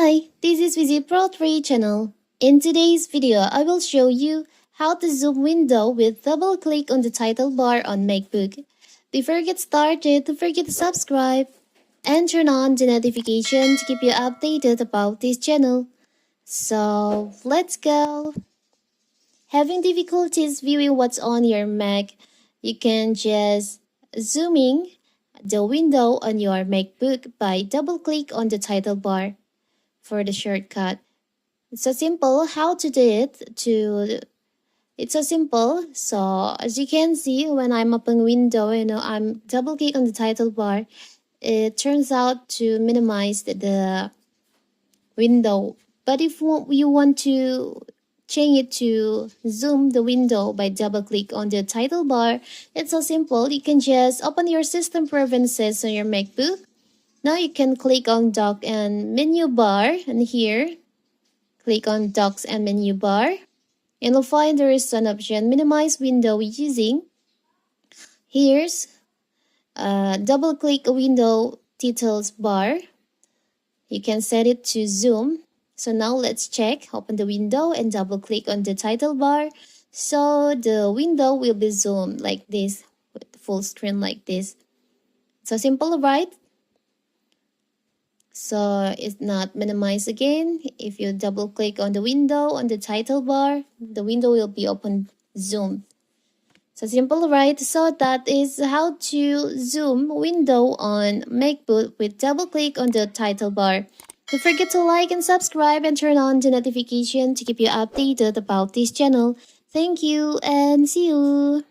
Hi, this is Visit Pro 3 channel. In today's video, I will show you how to zoom window with double click on the title bar on MacBook. Before we get started, don't forget to subscribe and turn on the notification to keep you updated about this channel. So let's go. Having difficulties viewing what's on your Mac, you can just zooming the window on your MacBook by double click on the title bar. For the shortcut, it's so simple how to do it. It's so simple. So as you can see, when I'm open window, I'm double click on the title bar. It turns out to minimize the window. But if you want to change it to zoom the window by double click on the title bar, it's so simple. You can just open your system preferences on your MacBook. Now you can click on dock and menu bar, and here click on docks and menu bar, and you'll find there is an option minimize window using. Here's double click window titles bar. You can set it to zoom. So now let's check. Open the window and double click on the title bar. So the window will be zoomed like this, with full screen like this. So simple, right? So it's not minimized again. If you double click on the window on the title bar, the window will be open zoom. So simple, right? So that is how to zoom window on MacBook with double click on the title bar. Don't forget to like and subscribe and turn on the notification to keep you updated about this channel. Thank you and see you.